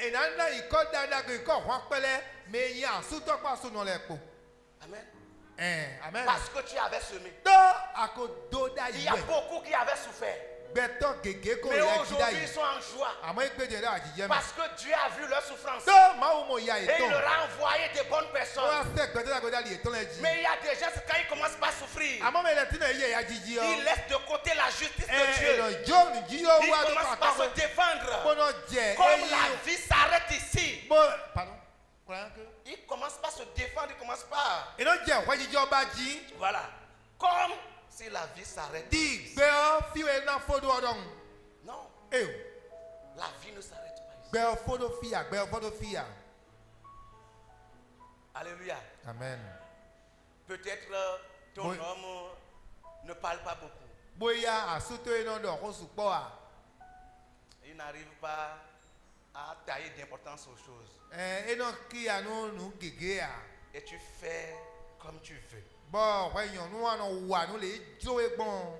Ìnáná ìkọ́ dáadáa gbè kọ́ wọ́n pẹ́lẹ́ mẹ́yìn àsúntọ́pọ̀ àsúnà lẹ̀ pò. Amen. Amen. Parce que tu avais semé. Dọ́ àkódó Il y a dáyìí wẹ̀. beaucoup qui avaient souffert. Gbẹ̀tọ́ gègé kò Mais yẹ jí aujourd'hui, dáyìí. ils sont en joie. Àmọ́ ìgbéjẹ̀ náà àjíjẹ́ mi. Parce que Dieu a vu leur souffrance. Dọ́ máa wò mọ̀ ìyá Et ìtàn. il leur a envoyé des bonnes Wọ́n personnes. á sẹ́ gbẹ̀tọ́ dàgbẹ́dá lè tán lẹ́ jí. Mais il y a des gens, quand ils commencent pas à souffrir, Àmọ́ mi lẹ tí náà yẹ ìyá jíjí ọ. ils laissent de côté la justice de Dieu. Ìrọ̀jọ́ nìjí yóò Ils wá tó commencent pas à pàtàkì. se défendre. Gbóná jẹ Comme eyín. la vie s'arrête ici. Pardon. Kùrán ké. Ils commencent pas à se défendre, ils commencent pas. Iná jẹ́ ọ̀pẹ́ jíjẹ́ ọba jí. Voilà. Comme si la vie s'arrête. Di gbẹ́ ọ fíwẹ̀ náà fódó ọdún. Non, Ew. la vie ne s'arrête pas ici. Gbẹ́ ọ fódó fíyà gbẹ́ ọ fódó fíyà. Alléluia. Amen. Peut-être ton Oui. homme ne parle pas beaucoup. Bóyá àsútó iná dọ̀ kó sùpọ̀ à. Il n'arrive pas à tailler d'importance aux choses. Iná kí àánú nù gègé à. Et tu fais comme tu veux. Bọ́ ọ̀pẹ́ yàn nù wà nù wà nù lè jówe gbọ́n.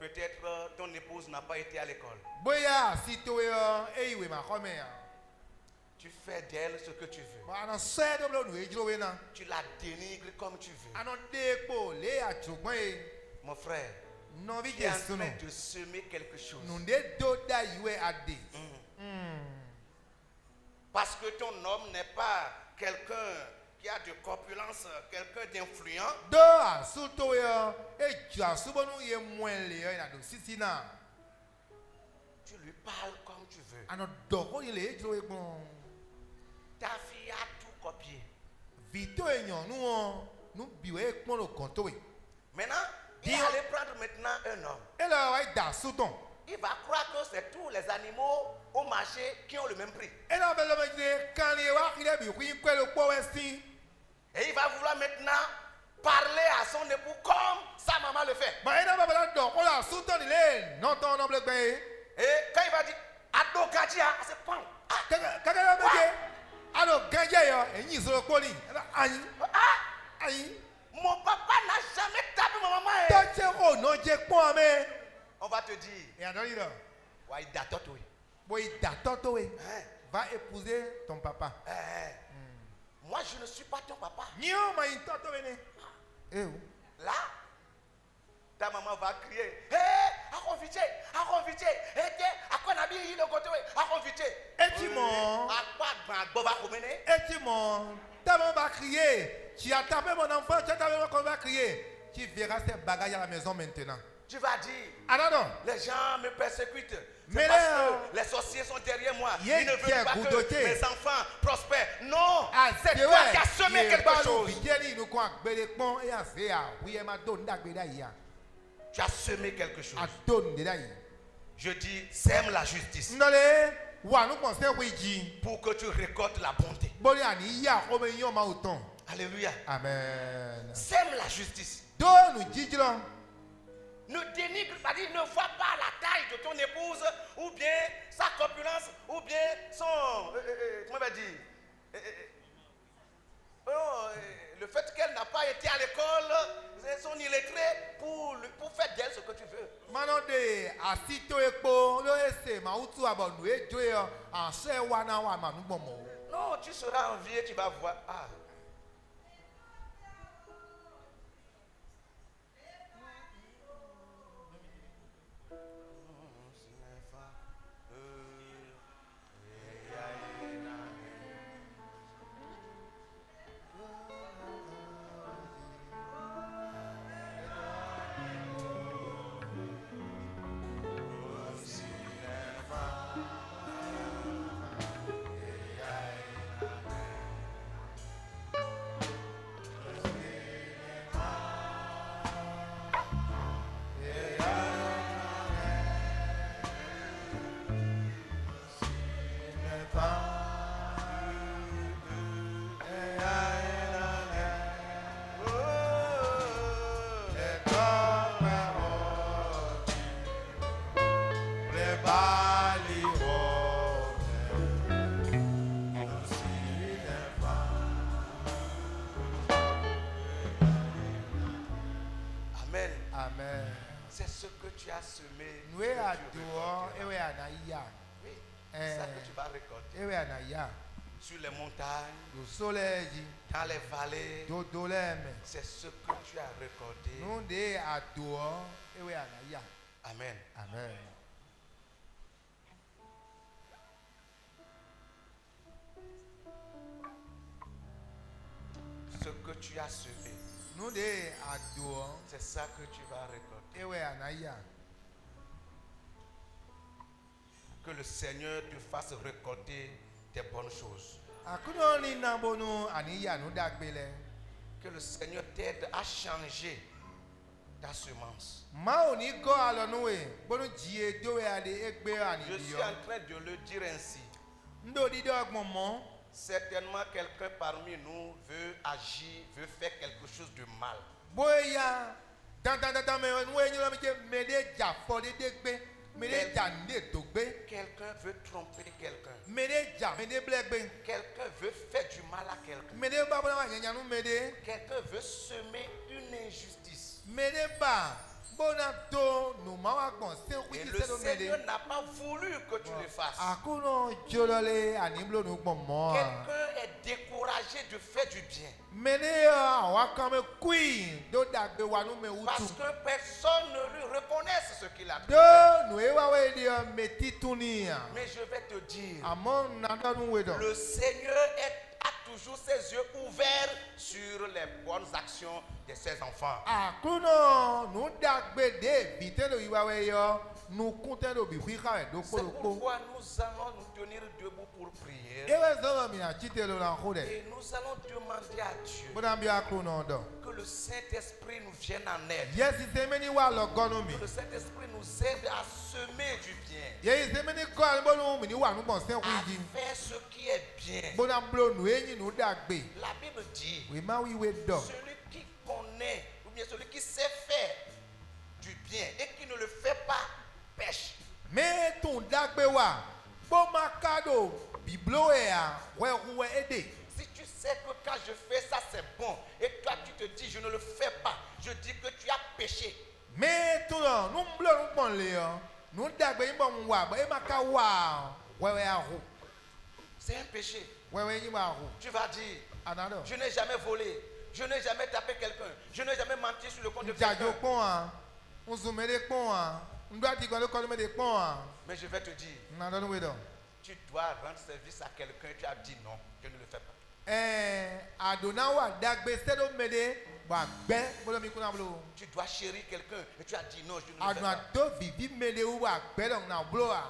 Peut-être ton épouse n'a pas été à l'école. Bóyá àsító yọ éyìwé mà kọ́ mẹ́ à. Tu fais d'elle ce que tu veux. Bọ́ àná sẹ́ tó bọ̀ nù éjúwe náà. Tu la dénigres comme tu veux. Àná dé epo lé àtúgbọ́n yìí. Mon frère, Nọ́bí tu es en Jésù nù. train de semer quelque chose. Nùdé dó dá ìwé àdè. Parce que ton homme n'est pas quelqu'un qui a de corpulence, quelqu'un d'influent, do asuto yo e ju asubonu ye mwele yo ina do sisina tu lui parles comme tu veux. ano doko ile ejro egbon Ta fille a tout copié. vito enyon nu biwe ekpon lo konto we Maintenant, il Dis- va aller prendre maintenant un homme. e lo wa da suton Il va croire que c'est tous les animaux au marché qui ont le même prix. e lo be lo me de kan le wa ile bi ku kwe lo po westi Et il va vouloir maintenant parler à son époux comme sa maman le fait. ba e na ba la doko la suton ile no ton no ble gbe Et quand il va dire Ado Kadia, c'est pan. Ah, kaka yo meje ano ganje yo enyi so ko ni ayin ah, ayin mon papa n'a jamais tapé ma maman. to che o no je pon ame On va te dire, e adori lo ouais, il date toi. boy da toto we Hein? va épouser ton papa. Moi, je ne suis pas ton papa. Nio ma in toto we ne. Eh ou. Là, ta maman va crier, hé, à conviter, à quoi n'a bien eu le côté, à conviter. Et tu m'en. À quoi grand va commencer? Et tu m'en. Ta maman va crier. Tu as tapé mon enfant, tu as tapé mon enfant, va crier. Tu verras ces bagages à la maison maintenant. Tu vas dire, Ah non non. les gens me persécutent. Mais C'est parce là, que les sorciers sont derrière moi. Ils Yé ne qui est veulent pas goudoté. que mes enfants prospèrent. Non, Ah c'est c'est toi vrai. qui as semé quelque chose. Vieni nous quoi gbele pon et a fait ah. Oui, elle m'a donné gbeda ya. Tu as semé quelque chose. A donné da yi. Je dis, sème la justice Ndole wa nous penser oui ji. pour que tu récoltes la bonté. Boli ani ya o me yon ma autant. Alléluia. Amen. Sème la justice. Do nous jijlo. Ne dénigre pas, ne vois pas la taille de ton épouse, ou bien sa corpulence, ou bien son. Comment on va dire le fait qu'elle n'a pas été à l'école, c'est son illettré pour faire d'elle ce que tu veux. Mano de asito epo lo ese ma utu abonu ejo e an se wa na wa ma nu gbomo. Non, tu seras envié, tu vas voir. Ah. Amen. Amen. C'est ce que tu as semé. Nous que e tu aduo récolteras. ewe anaya. Oui, c'est ça que tu vas récolter. Ewe anaya. Sur les montagnes, Do soleji dans les vallées, do doleme. c'est ce que tu as récolté. Nous de aduo ewe anaya. Amen. Amen. Ce que tu as semé, Nous de aduo c'est ça que tu vas récolter. ewe anaya. Que le Seigneur te fasse récolter des bonnes choses. Akuno ni na bonu aniya nu dagbele. Que le Seigneur t'aide à changer ta semence. Ma oni go alonu e bonu jie do e ade egbe ani Je suis yo. en train de le dire ainsi. Ndo di do agbomo. Certainement, quelqu'un parmi nous veut agir, veut faire quelque chose de mal. Boya dan me nu e nyolo mi je mede ja fo de degbe. Mede ja nde dogbe. Quelqu'un veut tromper quelqu'un. Mede ja mede blegbe. Quelqu'un veut faire du mal à quelqu'un. Mede ba bona nyanya nu mede. Quelqu'un veut semer une injustice. Mede ba bona to nu ma wa gbon se ku Et ti le se do Seigneur mede. n'a pas voulu que tu le fasses. Akuno jolole ani blo nu gbomo. Quelqu'un est découragé de faire du bien. Mede awa kan me kui do dagbe wa nu me Parce utu. que personne ne lui reconnaisse ce qu'il a fait. Do nu e wa we di meti tunia. Mais je vais te dire, Amon na do nu we do. le Seigneur a toujours ses yeux ouverts sur les bonnes actions de ses enfants. Akuno nu dagbe de bitelo iwawe yo nu kuntendo bihuika do C'est koloko. pourquoi nous allons nous tenir debout pour prier. Ewe zoro mi na chitelo na khode. Et nous allons demander à Dieu Bonambi akuno do. que le Saint-Esprit nous vienne en aide. Yes semeni wa logono mi. Que le Saint-Esprit nous aide à semer du bien. Yes semeni ko albonu mi ni wa nu bon sen À kuji. faire ce qui est bien. Bonamblo nu enyi nu dagbe. La Bible dit, We ma wi we do. celui qui connaît, ou bien celui qui sait faire du bien et qui ne le fait pas, pêche. Me tun dagbe wa. Bo makado biblo e a we huwe ede. Si tu sais que quand je fais ça, c'est bon, et toi tu te dis, je ne le fais pas, je dis que tu as péché. Me tun no nu mblo nu pon le yo. Nu dagbe yin bon wa ba e maka wa. Wewe a hu. C'est un péché. Wewe yin ba hu. Tu vas dire, Anado. je n'ai jamais volé, je n'ai jamais tapé quelqu'un, je n'ai jamais menti sur le compte de Jajo quelqu'un. pon a. Unzume de pon a. Ndwa ti ko me de pon a. Mais je vais te dire, Nado nu we do. tu dois rendre service à quelqu'un, tu as dit non, je ne le fais pas. Adona wa dagbe sedo mede ba gbe bolo mi kuna blo. Tu dois chérir quelqu'un et tu as dit non, je ne le fais Adona pas. to bibi mede u wa gbe don na blo a.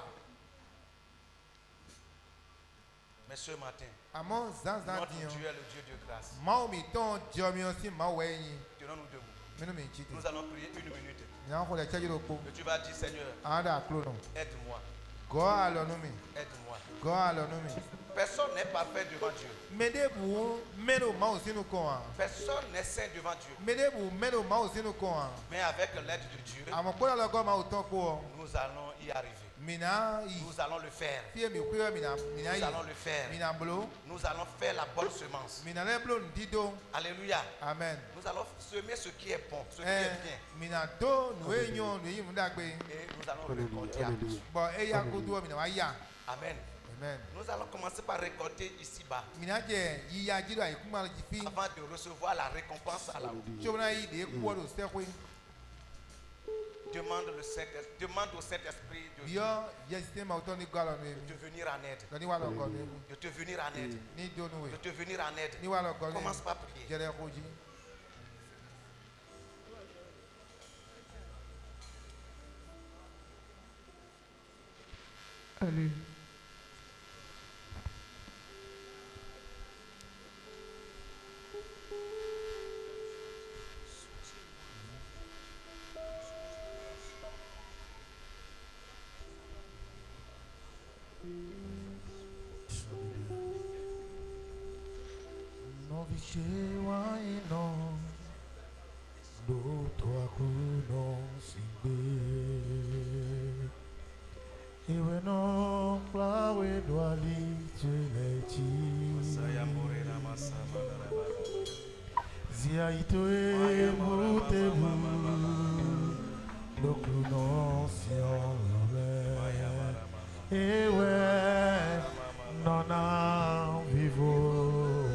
Mais ce matin, Amo zan zan notre dion. Dieu est le Dieu de grâce. Ma o mi ton jomi o si ma we yin. Tenons-nous debout. Minu mi chite. Nous allons prier 1 minute. Nya ko le cheji ro po. Et tu vas dire, Seigneur, Ada klono. aide-moi, Go alonu mi. aide-moi. Go alonu mi. Personne n'est parfait devant Dieu. Mede bu meno ma o sinu kon a. Personne n'est saint devant Dieu. Mede bu meno ma o sinu kon a. Mais avec l'aide de Dieu, Amo ko la go ma o ton ko. nous allons y arriver. Mina yi. Nous allons le faire. Fie mi kwe mina Nous yi. allons le faire. Mina blo. Nous allons faire la bonne semence. Mina le blo ndido. Alléluia. Amen. Nous allons semer ce qui est bon, ce qui est bien. Mina do nu enyo nu yi mu dagbe. Et nous allons récolter à tous. Bo e ya ko do mina wa ya. Amen. Amen. Nous allons commencer par récolter ici-bas Mina je yi ya jiro ai kuma ji fi. avant de recevoir la récompense à la haute. Chobna yi de ko do se ko. Demande au Saint-Esprit Bio ye system auto ni galo ni. de venir en aide. Ni wa lo ko ni. De te venir en aide. Ni do nu we. De te venir en aide. Ni wa lo ko ni. Commence par prier. Jere ko ji. Allez. No vichewa ino do toakuno simbe iwe no klawe do ali chelechi zia itoe mutebu dokuno siole ewe nona vivo.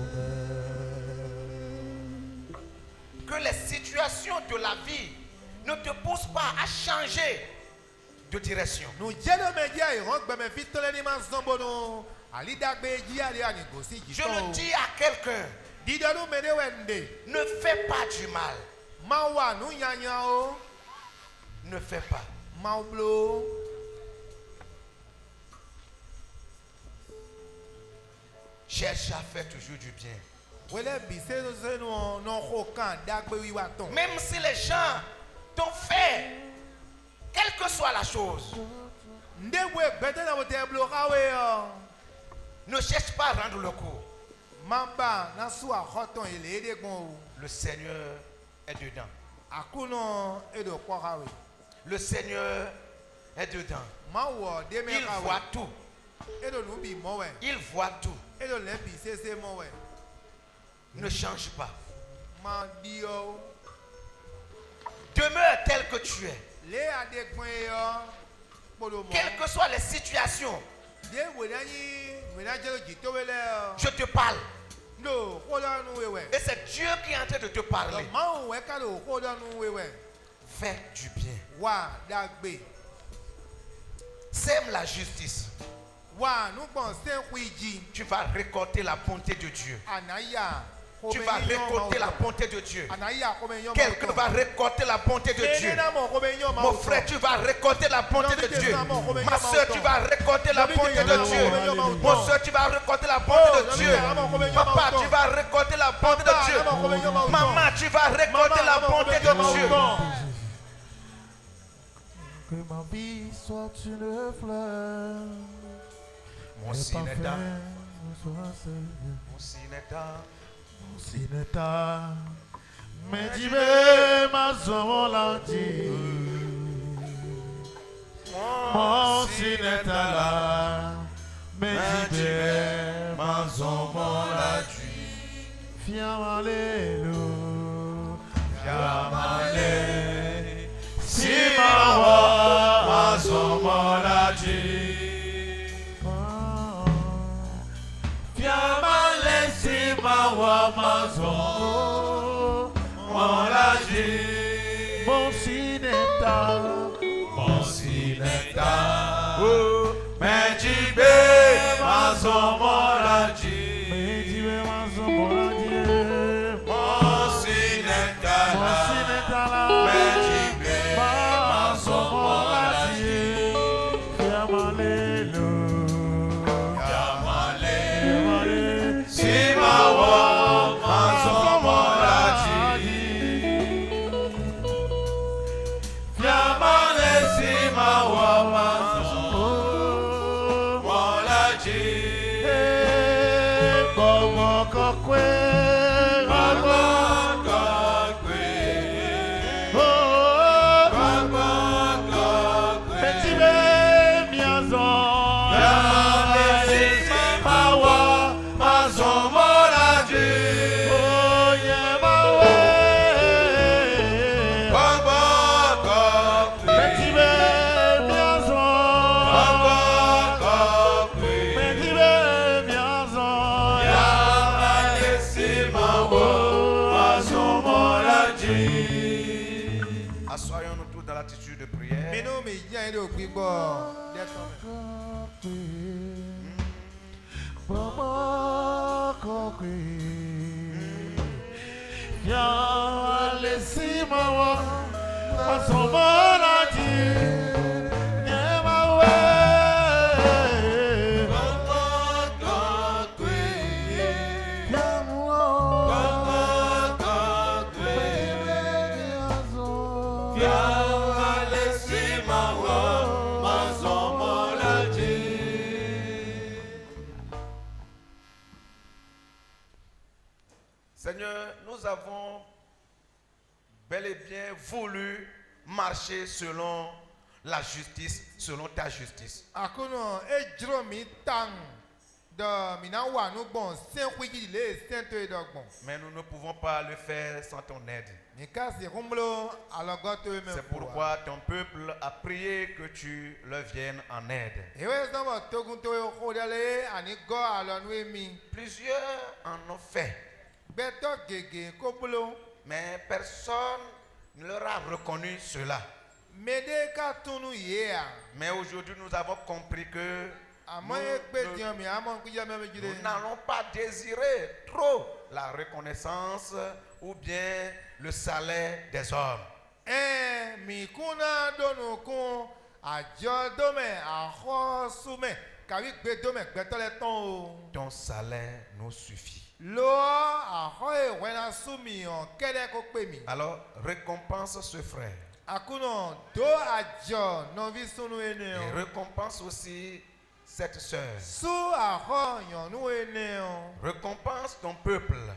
Que les situations de la vie ne te poussent pas à changer de direction. Nu jeno media e ron gbe me fi tole ni ma zombo no. Ali dagbe ji ali ani go si ji Je to. le dis à quelqu'un, Dido nu mede wende. ne fais pas du mal. Ma wa nu nyanya o. Ne fais pas. Ma blo. Cherche à faire toujours du bien. Wele bi se no no ho kan dagbe wi wa ton. Même si les gens t'ont fait, quelle que soit la chose, Nde we bete na wote blo kawe yo. ne cherche pas à rendre le coup. Mamba na su a hoton ile ede gbon o. Le Seigneur est dedans. Akuno edo kwa kawe. Le Seigneur est dedans. Ma wo de me Il voit kawe. tout. Edo nu bi mo we. Il voit tout. Edo le bi se mo we. Ne change pas. Ma di yo. Demeure tel que tu es. Le ade gbon yo. Polo mo. Quelles que soient les situations, De we na yi we na jelo ji to we le. je te parle. No, ko da nu we we. Et c'est Dieu qui est en train de te parler. Ma o we ka do ko da nu we we. Fais du bien. Wa dagbe. Sème la justice. wa nu gbɔn sen kuiji tu vas récolter la bonté de Dieu. anaya Tu vas récolter la bonté de Dieu. anaya kome nyɔ Quelqu'un va récolter la bonté de Dieu. Mon frère, tu vas récolter la bonté de Dieu. Ma soeur, tu vas récolter la bonté de Dieu. Mon soeur, tu vas récolter la bonté de Dieu. Papa, tu vas récolter la bonté de Dieu. Maman, tu vas récolter la bonté de Dieu. Que ma vie soit une fleur. Mon Et Sineta, parfum soit Seigneur. mon Sineta, Sineta, me dibe mazomo lanti. Mon sineta la, me dibe mazomo lanti. Fiamalelo, fiamale, simawa mazomo lanti. Fiamale simawa mazomo lanti. Mon sineta, Mejibe mazomo lanti. Mejibe mazomo lanti. Mosineta la. Mejibe mazomo lanti. Fiamalelo. Fiamale. Simawa mazomo lanti. Fiamale simawa mazomo lanti. Como kokwe. Assoyons-nous tous dans l'attitude de prière. minnu mi jẹ́ ẹni òpin gbọ́ dẹ́tọ̀ Seigneur, nous avons bel et bien voulu marcher selon la justice, selon ta justice. àkónà edzro mi tàn dọ̀ mina wà nù gbọ̀n sẹ́nkú yìí lé sẹ́ntó ìdọ̀gbọ̀n Mais nous ne pouvons pas le faire sans ton aide. mi ká sì kúnbóló alọ́gọ́tò mi C'est pourquoi ton peuple a prié que tu leur viennes en aide. ìwé sọ́mọ̀ tógun tó kó délé àní gọ́ àlọ́nú mi Plusieurs en ont fait, gbẹ́tọ̀ gègé kóbóló mais personne ne leur a reconnu cela. médé ká túnú yé à Mais aujourd'hui, nous avons compris que àmọ́ yé gbé diàn mi àmọ́ nkújẹ́ mẹ́mi jíde nous n'allons pas désirer trop la reconnaissance ou bien le salaire des hommes. mi kúnná dónú kún àjọ dómẹ̀ àhọ́ súnmẹ̀ kàwé gbé dómẹ̀ gbẹ́tọ́lẹ̀ tán o. Ton salaire nous suffit. Lo àhọ́ ìwẹ́nà súnmi hàn kẹ́dẹ́ kó pè mí. Alors, récompense ce frère. àkúnà dó àjọ nọ́bí súnú Et ènìyàn. récompense aussi cette sœur. sú àhọ́ yànnú ènìyàn. Récompense ton peuple.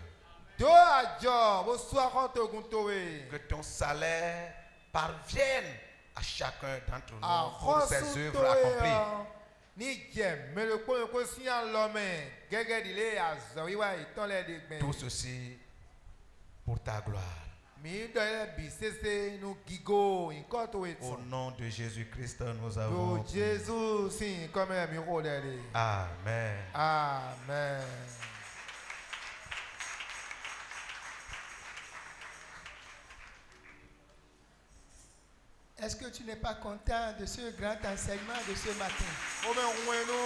dó àjọ bó sú àhọ́ tógun tówe. Que ton salaire parvienne à chacun d'entre nous àhọ́ pour ses sú œuvres tówe accomplies. hàn ní jẹ́ mélòó kó sí à ń lọ́mẹ̀ gẹ́gẹ́ dìlé àzọ̀ wíwá ìtọ́lẹ̀ dìgbẹ́. Tout ceci pour ta gloire. mi dọ̀lẹ́ bí sẹ́sẹ́ nu gígó nǹkan tó Au ètò. nom de Jésus-Christ, nous Lo avons. Jésù sí nǹkan mẹ́rin mi kó dẹ̀ Amen. Amen. Est-ce que tu n'es pas content de ce grand enseignement de ce matin? Ome wenu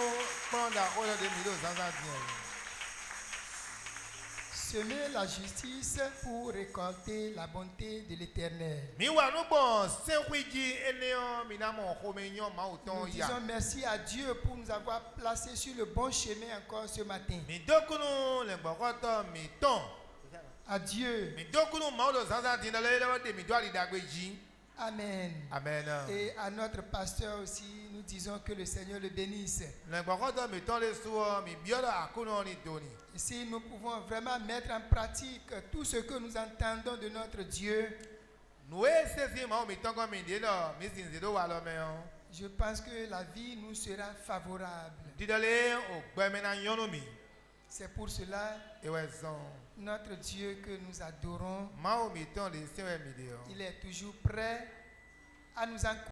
panda oyo de mido zanza bien. Semer la justice pour récolter la bonté de l'Éternel. Mi wa nu bon senkwiji eneo minamo homenyo Nous mauton disons ya. merci à Dieu pour nous avoir placés sur le bon chemin encore ce matin. Mi dokunu le gbokoto mi ton. À Dieu. Mi dokunu maudo zanza din le de mi do ali dagbeji. Amen. Amen. Et à notre pasteur aussi, nous disons que le Seigneur le bénisse. Le gbokoto mi ton le suo mi biola akuno ni doni. Si nous pouvons vraiment mettre en pratique tout ce que nous entendons de notre Dieu, Nous sesi ma mi ton ko mi de no mi zinzi do wa lo me o. je pense que la vie nous sera favorable. Didale o gbemena yonu mi. C'est pour cela, Ewezon. notre Dieu que nous adorons, Ma o mi ton le sewe mi de o. il est toujours prêt à nous encourager